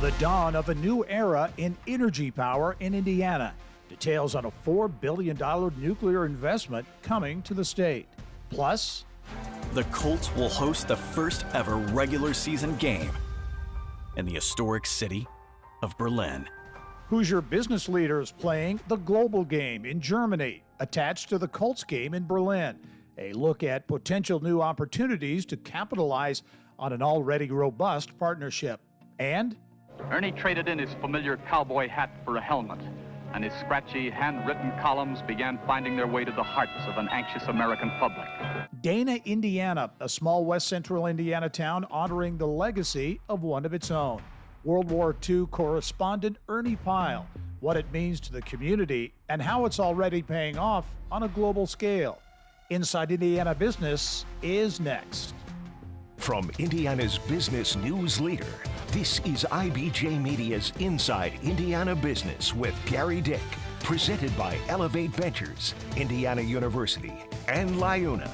The dawn of a new era in energy power in Indiana. Details on a $4 billion nuclear investment coming to the state. Plus, the Colts will host the first ever regular season game in the historic city of Berlin. Hoosier business leaders playing the global game in Germany, attached to the Colts game in Berlin. A look at potential new opportunities to capitalize on an already robust partnership. And Ernie traded in his familiar cowboy hat for a helmet, and his scratchy, handwritten columns began finding their way to the hearts of an anxious American public. Dana, Indiana, a small west central Indiana town honoring the legacy of one of its own. World War II correspondent Ernie Pyle, what it means to the community and how it's already paying off on a global scale. Inside Indiana Business is next. From Indiana's business news leader, this is IBJ Media's Inside Indiana Business with Gerry Dick, presented by Elevate Ventures, Indiana University, and LIUNA.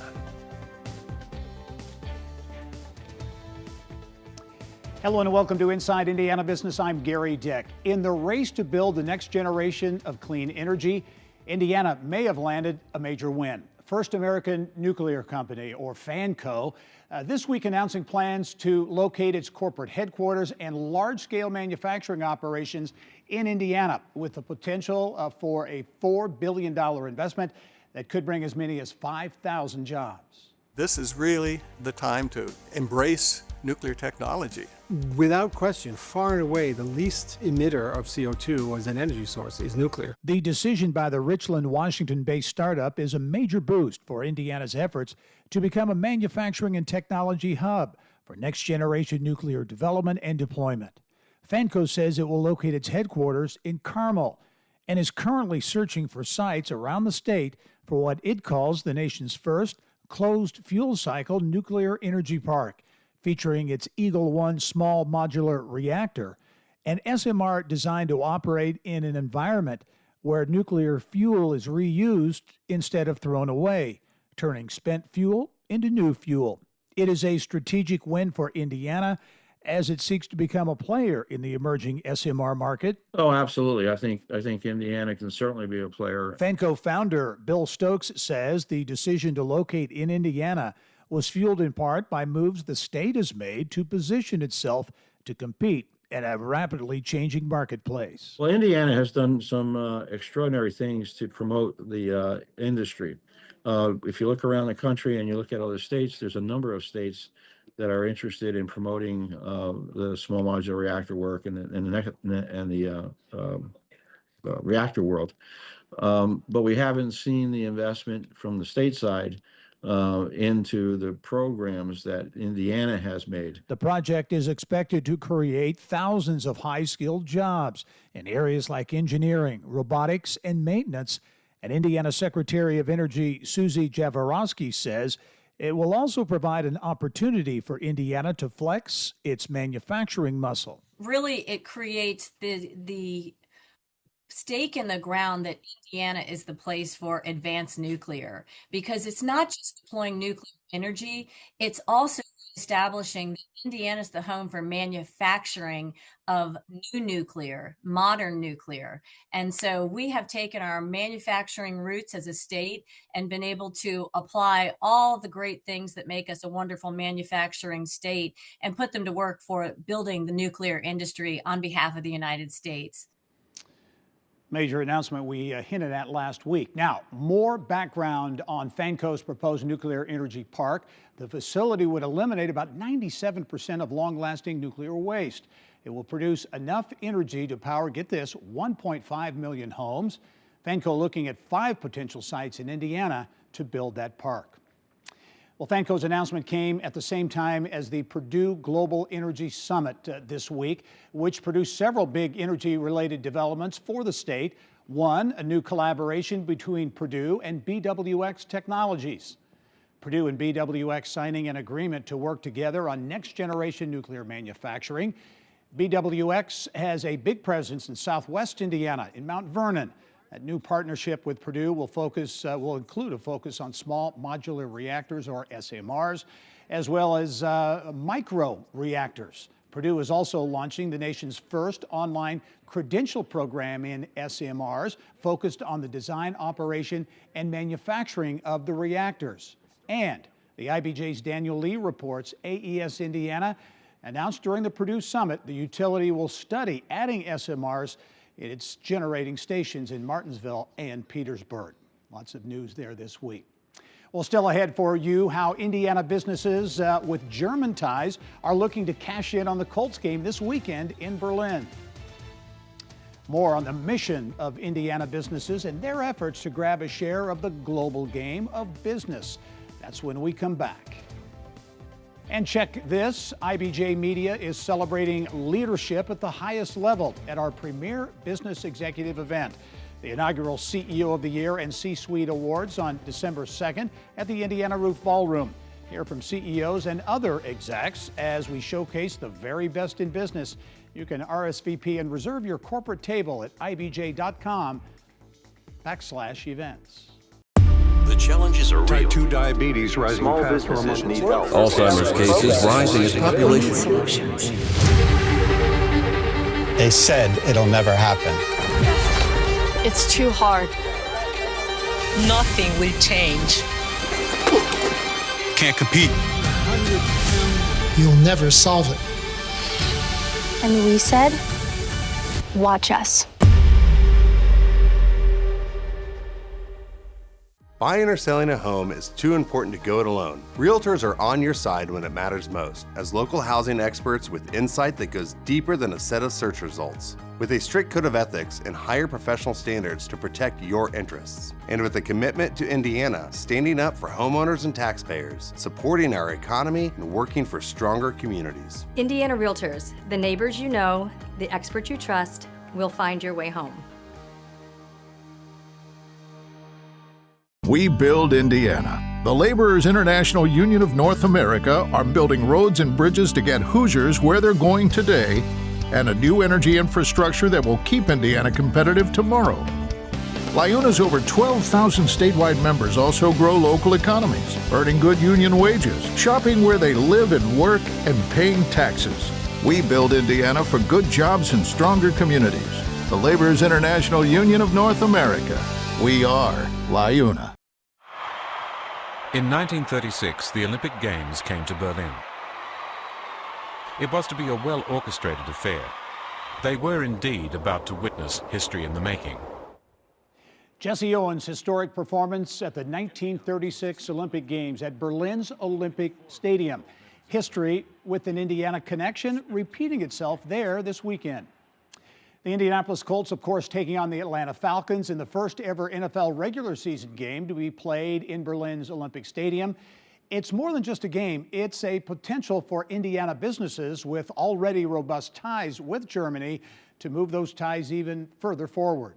Hello and welcome to Inside Indiana Business. I'm Gerry Dick. In the race to build the next generation of clean energy, Indiana may have landed a major win. First American Nuclear Company, or FANCO, this week announcing plans to locate its corporate headquarters and large-scale manufacturing operations in Indiana, with the potential for a $4 billion investment that could bring as many as 5,000 jobs. This is really the time to embrace nuclear technology. Without question, far and away, the least emitter of CO2 as an energy source is nuclear. The decision by the Richland, Washington-based startup is a major boost for Indiana's efforts to become a manufacturing and technology hub for next-generation nuclear development and deployment. FANCO says it will locate its headquarters in Carmel and is currently searching for sites around the state for what it calls the nation's first closed fuel cycle nuclear energy park, featuring its Eagle One small modular reactor, an SMR designed to operate in an environment where nuclear fuel is reused instead of thrown away, turning spent fuel into new fuel. It is a strategic win for Indiana as it seeks to become a player in the emerging SMR market. Oh, absolutely. I think Indiana can certainly be a player. FANCO founder Bill Stokes says the decision to locate in Indiana was fueled in part by moves the state has made to position itself to compete in a rapidly changing marketplace. Well, Indiana has done some extraordinary things to promote the industry. If you look around the country and you look at other states, there's a number of states that are interested in promoting the small modular reactor work and the reactor world. But we haven't seen the investment from the state side into the programs that Indiana has made. The project is expected to create thousands of high-skilled jobs in areas like engineering, robotics, and maintenance. And Indiana Secretary of Energy Susie Jaworowski says it will also provide an opportunity for Indiana to flex its manufacturing muscle. Really, it creates the stake in the ground that Indiana is the place for advanced nuclear, because it's not just deploying nuclear energy, it's also establishing that Indiana is the home for manufacturing of new nuclear, modern nuclear. And so we have taken our manufacturing roots as a state and been able to apply all the great things that make us a wonderful manufacturing state and put them to work for building the nuclear industry on behalf of the United States. Major announcement we hinted at last week. Now, more background on FANCO's proposed nuclear energy park. The facility would eliminate about 97% of long-lasting nuclear waste. It will produce enough energy to power, get this, 1.5 million homes. FANCO looking at 5 potential sites in Indiana to build that park. Well, FANCO's announcement came at the same time as the Purdue Global Energy Summit this week, which produced several big energy-related developments for the state. One, a new collaboration between Purdue and BWX Technologies. Purdue and BWX signing an agreement to work together on next-generation nuclear manufacturing. BWX has a big presence in southwest Indiana, in Mount Vernon. That new partnership with Purdue will include a focus on small modular reactors, or SMRs, as well as micro reactors Purdue is also launching the nation's first online credential program in SMRs, focused on the design, operation, and manufacturing of the reactors. And the IBJ's Daniel Lee reports AES Indiana announced during the Purdue Summit the utility will study adding SMRs in its generating stations in Martinsville and Petersburg. Lots of news there this week. Well, still ahead for you, how Indiana businesses with German ties are looking to cash in on the Colts game this weekend in Berlin. More on the mission of Indiana businesses and their efforts to grab a share of the global game of business. That's when we come back. And check this, IBJ Media is celebrating leadership at the highest level at our premier business executive event, the inaugural CEO of the Year and C-Suite Awards on December 2nd at the Indiana Roof Ballroom. Hear from CEOs and other execs as we showcase the very best in business. You can RSVP and reserve your corporate table at ibj.com/events. The challenges are real. Type 2 diabetes rising faster among need help. Alzheimer's cases rising as population solutions. They said it'll never happen. It's too hard. Nothing will change. Can't compete. You'll never solve it. And we said, watch us. Buying or selling a home is too important to go it alone. Realtors are on your side when it matters most, as local housing experts with insight that goes deeper than a set of search results. With a strict code of ethics and higher professional standards to protect your interests. And with a commitment to Indiana, standing up for homeowners and taxpayers, supporting our economy, and working for stronger communities. Indiana Realtors, the neighbors you know, the experts you trust, will find your way home. We Build Indiana. The Laborers International Union of North America are building roads and bridges to get Hoosiers where they're going today, and a new energy infrastructure that will keep Indiana competitive tomorrow. LIUNA's over 12,000 statewide members also grow local economies, earning good union wages, shopping where they live and work, and paying taxes. We Build Indiana for good jobs and stronger communities. The Laborers International Union of North America. We are LIUNA. In 1936, the Olympic Games came to Berlin. It was to be a well-orchestrated affair. They were indeed about to witness history in the making. Jesse Owens' historic performance at the 1936 Olympic Games at Berlin's Olympic Stadium. History with an Indiana connection repeating itself there this weekend. The Indianapolis Colts, of course, taking on the Atlanta Falcons in the first ever NFL regular season game to be played in Berlin's Olympic Stadium. It's more than just a game. It's a potential for Indiana businesses with already robust ties with Germany to move those ties even further forward.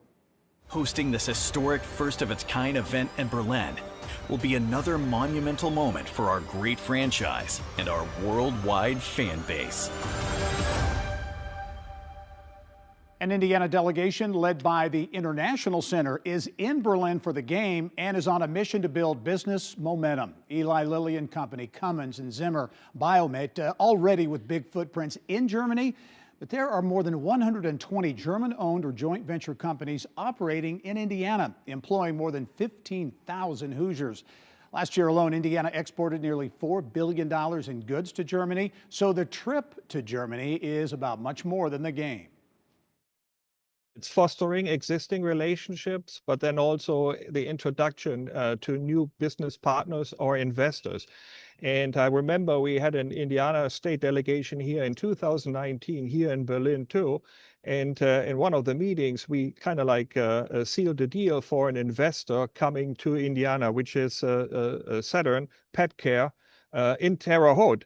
Hosting this historic first-of-its-kind event in Berlin will be another monumental moment for our great franchise and our worldwide fan base. An Indiana delegation led by the International Center is in Berlin for the game and is on a mission to build business momentum. Eli Lilly and Company, Cummins and Zimmer, Biomet, already with big footprints in Germany, but there are more than 120 German-owned or joint venture companies operating in Indiana, employing more than 15,000 Hoosiers. Last year alone, Indiana exported nearly $4 billion in goods to Germany, so the trip to Germany is about much more than the game. It's fostering existing relationships, but then also the introduction to new business partners or investors. And I remember we had an Indiana state delegation here in 2019, here in Berlin too. And in one of the meetings, we kind of like sealed a deal for an investor coming to Indiana, which is Saturn Pet Care in Terre Haute.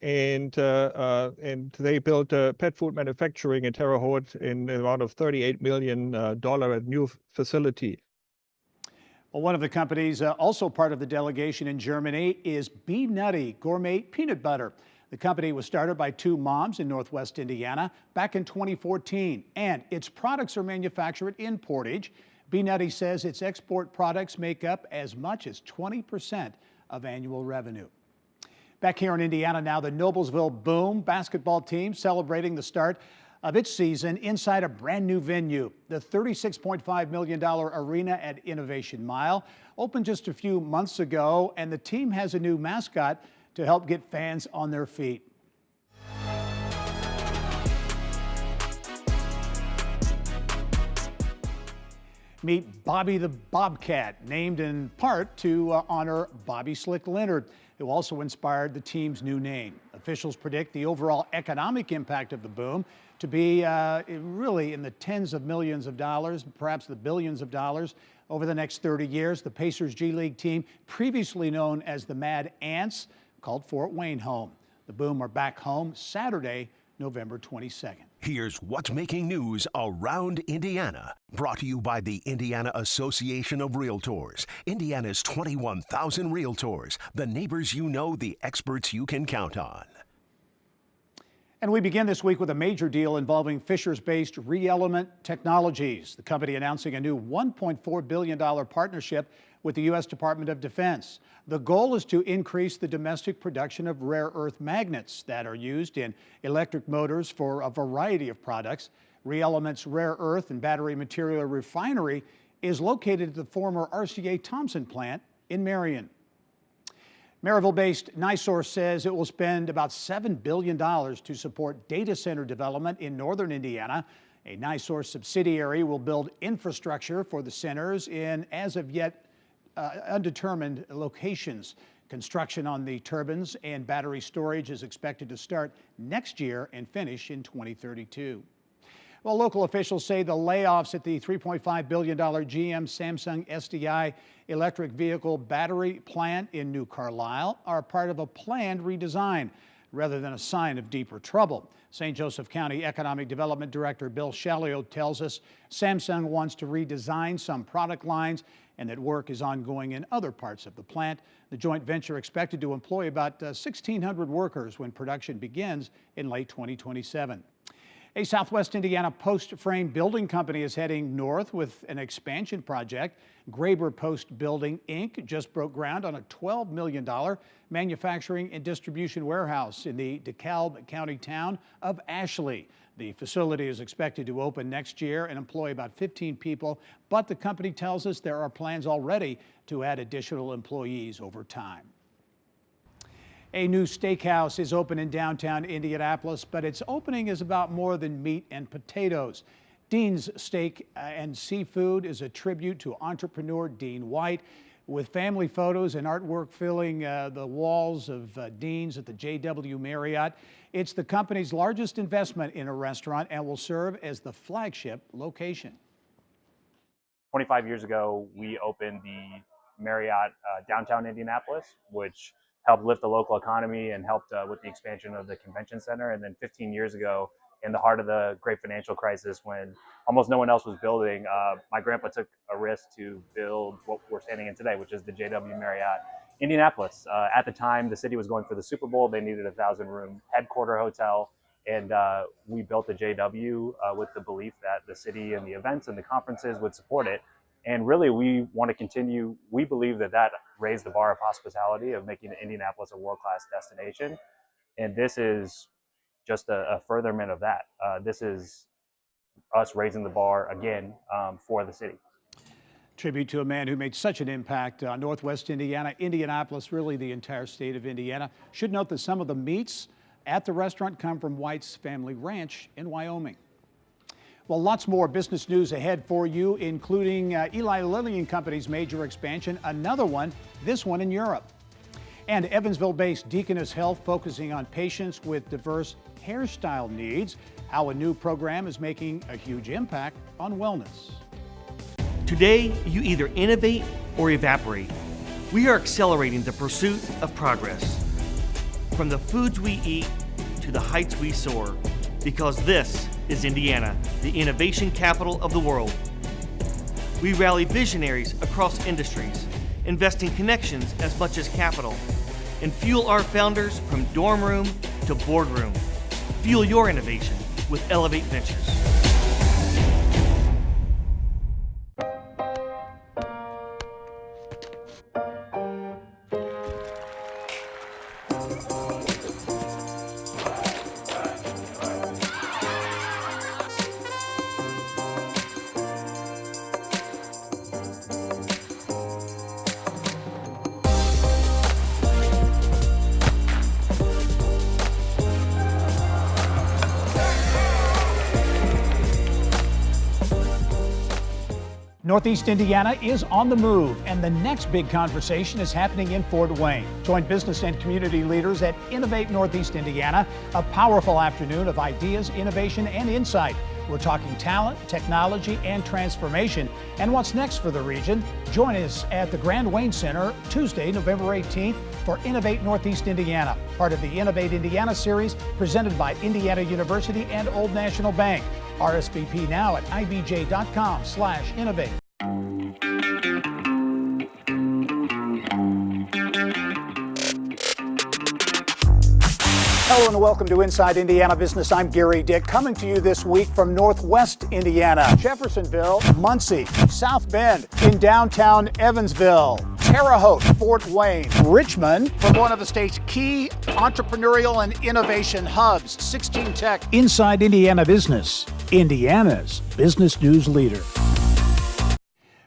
And they built pet food manufacturing in Terre Haute in the amount of $38 million a new facility. Well, one of the companies also part of the delegation in Germany is Be Nutty Gourmet Peanut Butter. The company was started by two moms in Northwest Indiana back in 2014, and its products are manufactured in Portage. Be Nutty says its export products make up as much as 20% of annual revenue. Back here in Indiana now, the Noblesville Boom basketball team celebrating the start of its season inside a brand new venue. The $36.5 million arena at Innovation Mile opened just a few months ago, and the team has a new mascot to help get fans on their feet. Meet Bobby the Bobcat, named in part to honor Bobby Slick Leonard, who also inspired the team's new name. Officials predict the overall economic impact of the boom to be really in the tens of millions of dollars, perhaps the billions of dollars over the next 30 years. The Pacers G League team, previously known as the Mad Ants, called Fort Wayne home. The Boom are back home Saturday, November 22nd. Here's what's making news around Indiana. Brought to you by the Indiana Association of Realtors. Indiana's 21,000 realtors. The neighbors you know, the experts you can count on. And we begin this week with a major deal involving Fishers-based ReElement Technologies, the company announcing a new $1.4 billion partnership with the U.S. Department of Defense. The goal is to increase the domestic production of rare earth magnets that are used in electric motors for a variety of products. ReElement's rare earth and battery material refinery is located at the former RCA Thompson plant in Marion. Maryville-based NiSource says it will spend about $7 billion to support data center development in northern Indiana. A NiSource subsidiary will build infrastructure for the centers in as of yet undetermined locations. Construction on the turbines and battery storage is expected to start next year and finish in 2032. Well, local officials say the layoffs at the $3.5 billion GM Samsung SDI electric vehicle battery plant in New Carlisle are part of a planned redesign rather than a sign of deeper trouble. St. Joseph County Economic Development Director Bill Shalio tells us Samsung wants to redesign some product lines and that work is ongoing in other parts of the plant. The joint venture expected to employ about 1,600 workers when production begins in late 2027. A Southwest Indiana post frame building company is heading north with an expansion project. Graber Post Building, Inc. just broke ground on a $12 million manufacturing and distribution warehouse in the DeKalb County town of Ashley. The facility is expected to open next year and employ about 15 people, but the company tells us there are plans already to add additional employees over time. A new steakhouse is open in downtown Indianapolis, but its opening is about more than meat and potatoes. Dean's Steak and Seafood is a tribute to entrepreneur Dean White, with family photos and artwork filling the walls of Dean's at the JW Marriott. It's the company's largest investment in a restaurant and will serve as the flagship location. 25 years ago, we opened the Marriott downtown Indianapolis, which helped lift the local economy and helped with the expansion of the convention center. And then 15 years ago, in the heart of the great financial crisis, when almost no one else was building, my grandpa took a risk to build what we're standing in today, which is the JW Marriott Indianapolis. At the time, the city was going for the Super Bowl. They needed a 1,000-room headquarter hotel. And we built the JW with the belief that the city and the events and the conferences would support it. And really, we want to continue. We believe that that raised the bar of hospitality, of making Indianapolis a world-class destination. And this is just a furtherment of that. This is us raising the bar again for the city. Tribute to a man who made such an impact on Northwest Indiana, Indianapolis, really the entire state of Indiana. Should note that some of the meats at the restaurant come from White's family ranch in Wyoming. Well, lots more business news ahead for you, including Eli Lilly and Company's major expansion, another one, this one in Europe. And Evansville-based Deaconess Health focusing on patients with diverse hairstyle needs, how a new program is making a huge impact on wellness. Today, you either innovate or evaporate. We are accelerating the pursuit of progress. From the foods we eat to the heights we soar, because this is Indiana, the innovation capital of the world. We rally visionaries across industries, invest in connections as much as capital, and fuel our founders from dorm room to boardroom. Fuel your innovation with Elevate Ventures. Northeast Indiana is on the move, and the next big conversation is happening in Fort Wayne. Join business and community leaders at Innovate Northeast Indiana, a powerful afternoon of ideas, innovation, and insight. We're talking talent, technology, and transformation. And what's next for the region? Join us at the Grand Wayne Center Tuesday, November 18th for Innovate Northeast Indiana, part of the Innovate Indiana series presented by Indiana University and Old National Bank. RSVP now at ibj.com/innovate. Hello and welcome to Inside Indiana Business. I'm Gerry Dick, coming to you this week from Northwest Indiana, Jeffersonville, Muncie, South Bend, in downtown Evansville, Terre Haute, Fort Wayne, Richmond, from one of the state's key entrepreneurial and innovation hubs, 16 Tech. Inside Indiana Business, Indiana's business news leader.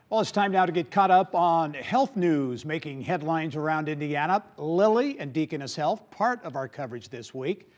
Well, it's time now to get caught up on health news making headlines around Indiana. Lilly and Deaconess Health, part of our coverage this week.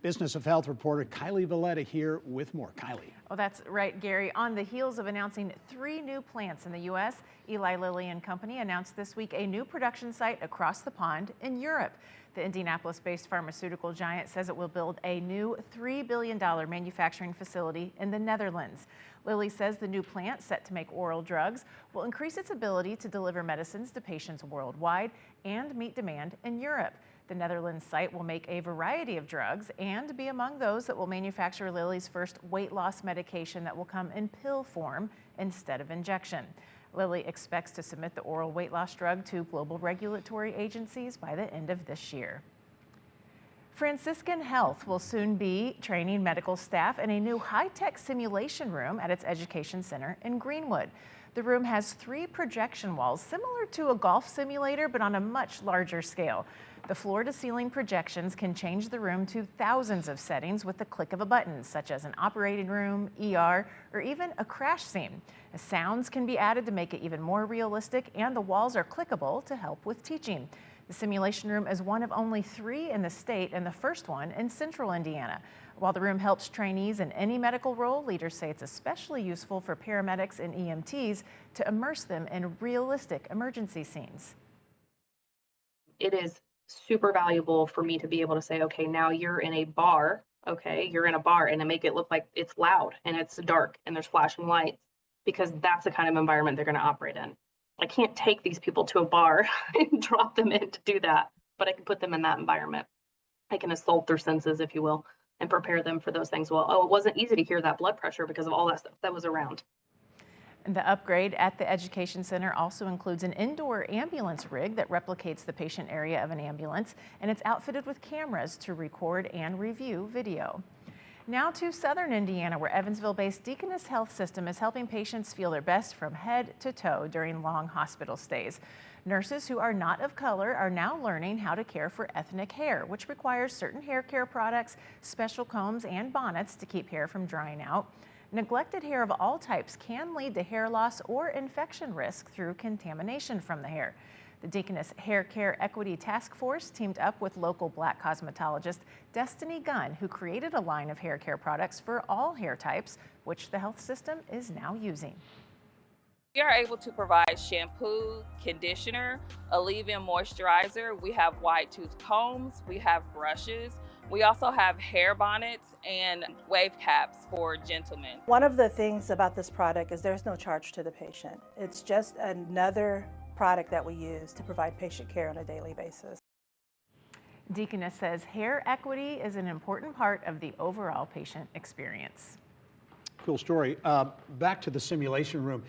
Business of Health reporter Kylie Valletta here with more. Kylie. Well, that's right, Gary. On the heels of announcing 3 new plants in the U.S., Eli Lilly and Company announced this week a new production site across the pond in Europe. The Indianapolis-based pharmaceutical giant says it will build a new $3 billion manufacturing facility in the Netherlands. Lilly says the new plant, set to make oral drugs, will increase its ability to deliver medicines to patients worldwide and meet demand in Europe. The Netherlands site will make a variety of drugs and be among those that will manufacture Lilly's first weight loss medication that will come in pill form instead of injection. Lilly expects to submit the oral weight loss drug to global regulatory agencies by the end of this year. Franciscan Health will soon be training medical staff in a new high-tech simulation room at its education center in Greenwood. The room has 3 projection walls, similar to a golf simulator, but on a much larger scale. The floor-to-ceiling projections can change the room to thousands of settings with the click of a button, such as an operating room, ER, or even a crash scene. The sounds can be added to make it even more realistic, and the walls are clickable to help with teaching. The simulation room is one of only 3 in the state and the first one in central Indiana. While the room helps trainees in any medical role, leaders say it's especially useful for paramedics and EMTs to immerse them in realistic emergency scenes. It is super valuable for me to be able to say, okay, now you're in a bar, okay, you're in a bar, and to make it look like it's loud and it's dark and there's flashing lights, because that's the kind of environment they're going to operate in. I can't take these people to a bar and drop them in to do that, but I can put them in that environment. I can assault their senses, if you will, and prepare them for those things. Well, oh, it wasn't easy to hear that blood pressure because of all that stuff that was around. And the upgrade at the Education Center also includes an indoor ambulance rig that replicates the patient area of an ambulance, and it's outfitted with cameras to record and review video. Now to southern Indiana, where Evansville-based Deaconess Health System is helping patients feel their best from head to toe during long hospital stays. Nurses who are not of color are now learning how to care for ethnic hair, which requires certain hair care products, special combs, and bonnets to keep hair from drying out. Neglected hair of all types can lead to hair loss or infection risk through contamination from the hair. The Deaconess Hair Care Equity Task Force teamed up with local Black cosmetologist Destiny Gunn, who created a line of hair care products for all hair types, which the health system is now using. We are able to provide shampoo, conditioner, a leave-in moisturizer. We have wide tooth combs, we have brushes. We also have hair bonnets and wave caps for gentlemen. One of the things about this product is there's no charge to the patient. It's just another product that we use to provide patient care on a daily basis. Deaconess says hair equity is an important part of the overall patient experience. Cool story. Back to the simulation room.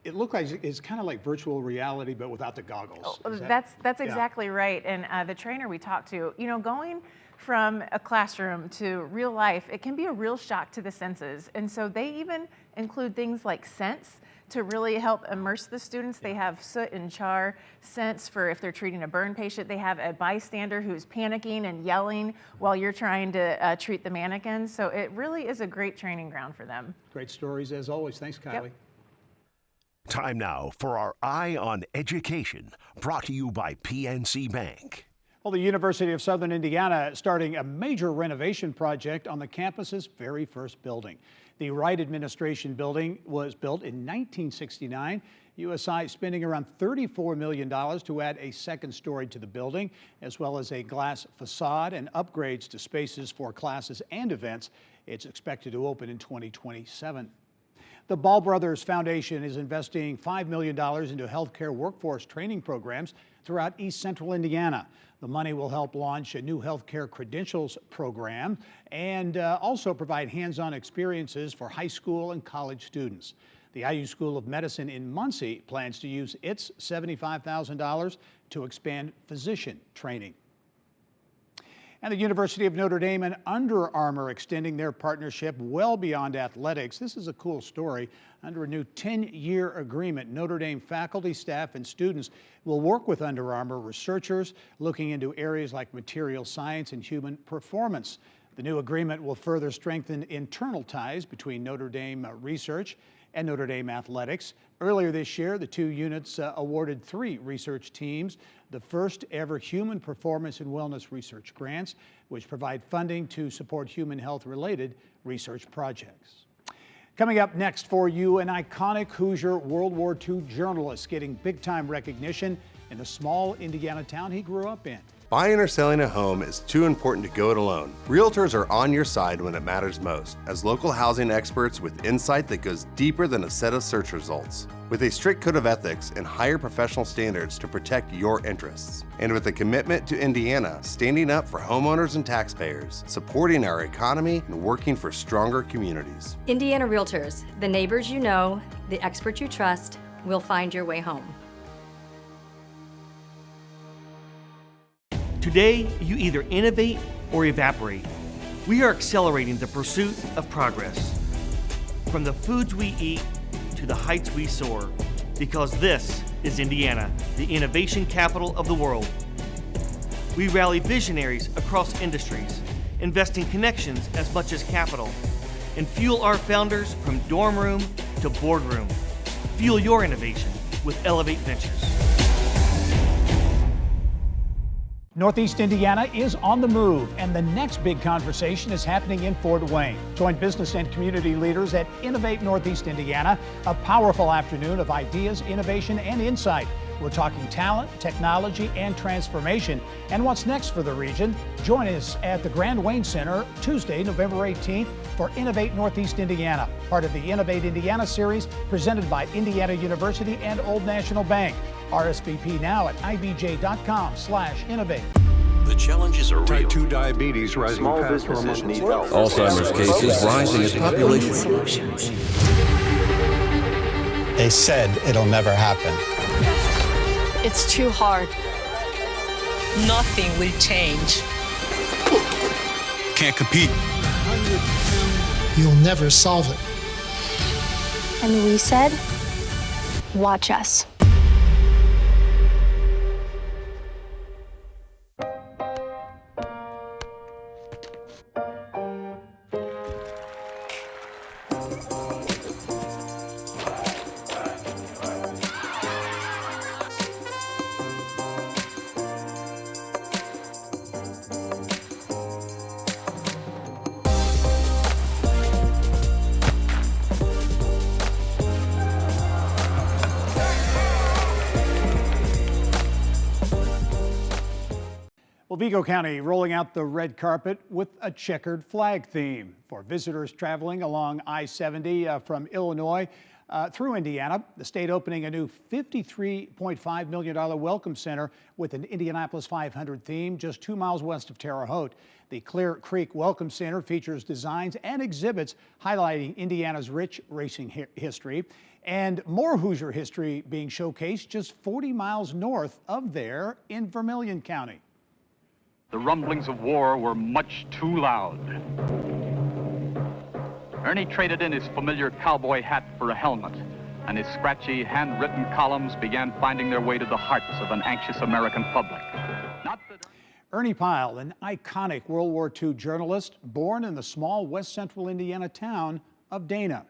It looked like it's kind of like virtual reality, but without the goggles. That's exactly right. And the trainer we talked to, you know, going from a classroom to real life, it can be a real shock to the senses. And so they even include things like scents to really help immerse the students. They have soot and char scents for if they're treating a burn patient. They have a bystander who's panicking and yelling while you're trying to treat the mannequin. So it really is a great training ground for them. Great stories as always. Thanks, Kylie. Yep. Time now for our Eye on Education, brought to you by PNC Bank. Well, the University of Southern Indiana is starting a major renovation project on the campus's very first building. The Wright administration building was built in 1969. USI spending around $34 million to add a second story to the building, as well as a glass facade and upgrades to spaces for classes and events. It's expected to open in 2027. The Ball Brothers Foundation is investing $5 million into healthcare workforce training programs throughout East Central Indiana. The money will help launch a new healthcare credentials program and also provide hands-on experiences for high school and college students. The IU School of Medicine in Muncie plans to use its $75,000 to expand physician training. And the University of Notre Dame and Under Armour extending their partnership well beyond athletics. This is a cool story. Under a new 10-year agreement, Notre Dame faculty, staff, and students will work with Under Armour researchers looking into areas like material science and human performance. The new agreement will further strengthen internal ties between Notre Dame research and Notre Dame athletics. Earlier this year, the two units awarded 3 research teams the first ever human performance and wellness research grants, which provide funding to support human health related research projects. Coming up next for you, an iconic Hoosier World War II journalist getting big time recognition in the small Indiana town he grew up in. Buying or selling a home is too important to go it alone. Realtors are on your side when it matters most, as local housing experts with insight that goes deeper than a set of search results. With a strict code of ethics and higher professional standards to protect your interests. And with a commitment to Indiana, standing up for homeowners and taxpayers, supporting our economy, and working for stronger communities. Indiana Realtors, the neighbors you know, the experts you trust, will find your way home. Today, you either innovate or evaporate. We are accelerating the pursuit of progress. From the foods we eat to the heights we soar, because this is Indiana, the innovation capital of the world. We rally visionaries across industries, investing connections as much as capital, and fuel our founders from dorm room to boardroom. Fuel your innovation with Elevate Ventures. Northeast Indiana is on the move, and the next big conversation is happening in Fort Wayne. Join business and community leaders at Innovate Northeast Indiana, a powerful afternoon of ideas, innovation, and insight. We're talking talent, technology, and transformation. And what's next for the region? Join us at the Grand Wayne Center Tuesday, November 18th for Innovate Northeast Indiana, part of the Innovate Indiana series presented by Indiana University and Old National Bank. RSVP now at ibj.com/innovate. The challenges are real. Type 2 diabetes rising Small faster businesses among need adults. help. Alzheimer's cases rising as population. Solutions. They said it'll never happen. It's too hard. Nothing will change. Can't compete. You'll never solve it. And we said, watch us. Well, Vigo County rolling out the red carpet with a checkered flag theme for visitors traveling along I-70 from Illinois through Indiana. The state opening a new $53.5 million welcome center with an Indianapolis 500 theme just 2 miles west of Terre Haute. The Clear Creek Welcome Center features designs and exhibits highlighting Indiana's rich racing history, and more Hoosier history being showcased just 40 miles north of there in Vermillion County. The rumblings of war were much too loud. Ernie traded in his familiar cowboy hat for a helmet, and his scratchy, handwritten columns began finding their way to the hearts of an anxious American public. Ernie Pyle, an iconic World War II journalist, born in the small west central Indiana town of Dana.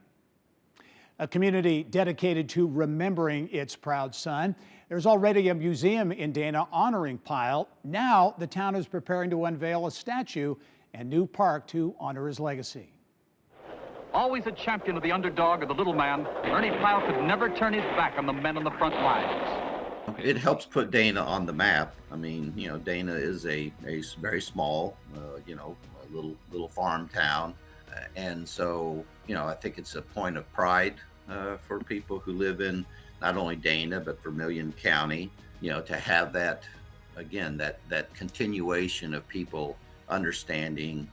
A community dedicated to remembering its proud son. There's already a museum in Dana honoring Pyle. Now the town is preparing to unveil a statue and new park to honor his legacy. Always a champion of the underdog or the little man, Ernie Pyle could never turn his back on the men on the front lines. It helps put Dana on the map. I mean, you know, Dana is a very small, you know, a little farm town. And so, you know, I think it's a point of pride for people who live in not only Dana, but Vermillion County, you know, to have that, again, that continuation of people understanding,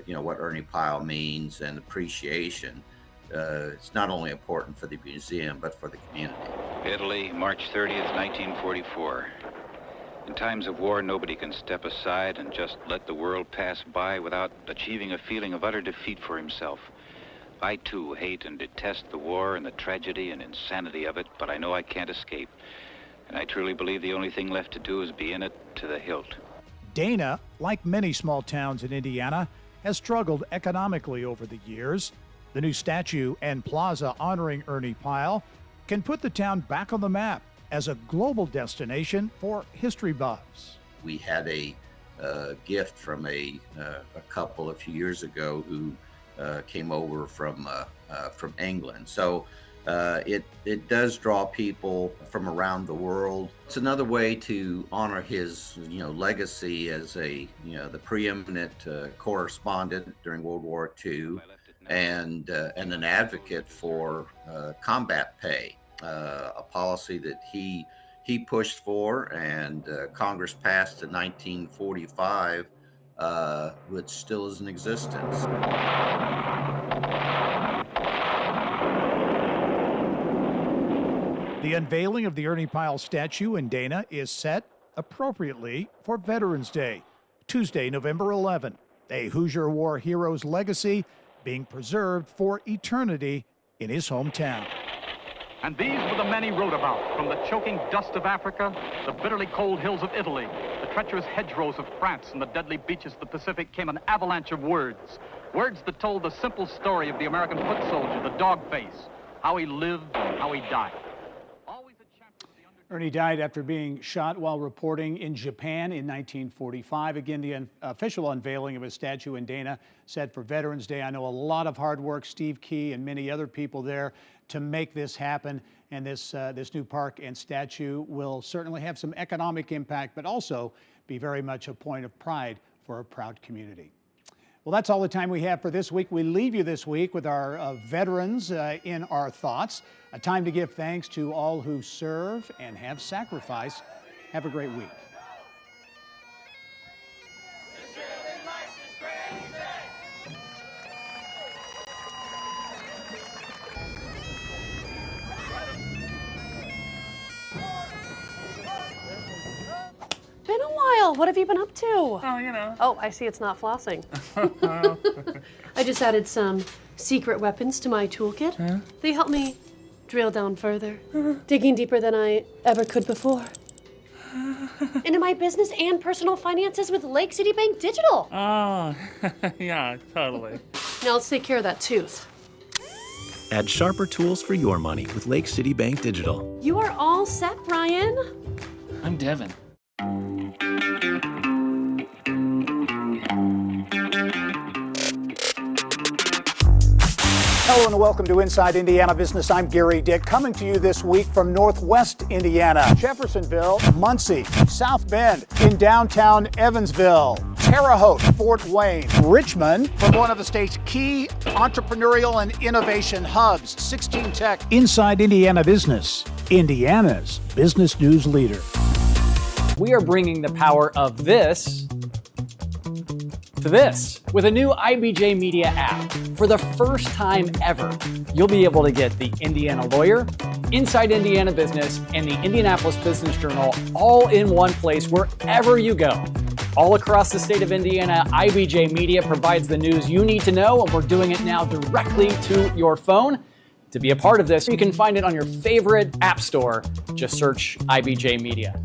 you know, what Ernie Pyle means and appreciation. It's not only important for the museum, but for the community. Italy, March 30th, 1944. In times of war, nobody can step aside and just let the world pass by without achieving a feeling of utter defeat for himself. I, too, hate and detest the war and the tragedy and insanity of it, but I know I can't escape. And I truly believe the only thing left to do is be in it to the hilt. Dana, like many small towns in Indiana, has struggled economically over the years. The new statue and plaza honoring Ernie Pyle can put the town back on the map as a global destination for history buffs. We had a gift from a couple a few years ago who came over from England. So it does draw people from around the world. It's another way to honor his, you know, legacy as a, you know, the preeminent correspondent during World War II, and an advocate for combat pay, a policy that he pushed for and Congress passed in 1945, which still is in existence. The unveiling of the Ernie Pyle statue in Dana is set appropriately for Veterans Day, Tuesday, November 11. A Hoosier War hero's legacy being preserved for eternity in his hometown. And these were the men he wrote about, from the choking dust of Africa, the bitterly cold hills of Italy, the treacherous hedgerows of France, and the deadly beaches of the Pacific came an avalanche of words. Words that told the simple story of the American foot soldier, the dog face, how he lived and how he died. Ernie died after being shot while reporting in Japan in 1945. Again, the official unveiling of his statue in Dana set for Veterans Day. I know a lot of hard work, Steve Key and many other people there to make this happen. And this new park and statue will certainly have some economic impact, but also be very much a point of pride for a proud community. Well, that's all the time we have for this week. We leave you this week with our veterans in our thoughts. A time to give thanks to all who serve and have sacrificed. Have a great week. Been a while. What have you been up to? Oh, you know. Oh, I see it's not flossing. I just added some secret weapons to my toolkit. Huh? They help me drill down further, digging deeper than I ever could before. Into my business and personal finances with Lake City Bank Digital. Oh, yeah, totally. Now let's take care of that tooth. Add sharper tools for your money with Lake City Bank Digital. You are all set, Brian. I'm Devin. Hello and welcome to Inside Indiana Business. I'm Gerry Dick, coming to you this week from Northwest Indiana, Jeffersonville, Muncie, South Bend, in downtown Evansville, Terre Haute, Fort Wayne, Richmond, from one of the state's key entrepreneurial and innovation hubs, 16 Tech. Inside Indiana Business, Indiana's business news leader. We are bringing the power of this to this with a new IBJ Media app. For the first time ever, you'll be able to get the Indiana Lawyer, Inside Indiana Business, and the Indianapolis Business Journal all in one place wherever you go. All across the state of Indiana, IBJ Media provides the news you need to know, and we're doing it now directly to your phone. To be a part of this, you can find it on your favorite app store. Just search IBJ Media.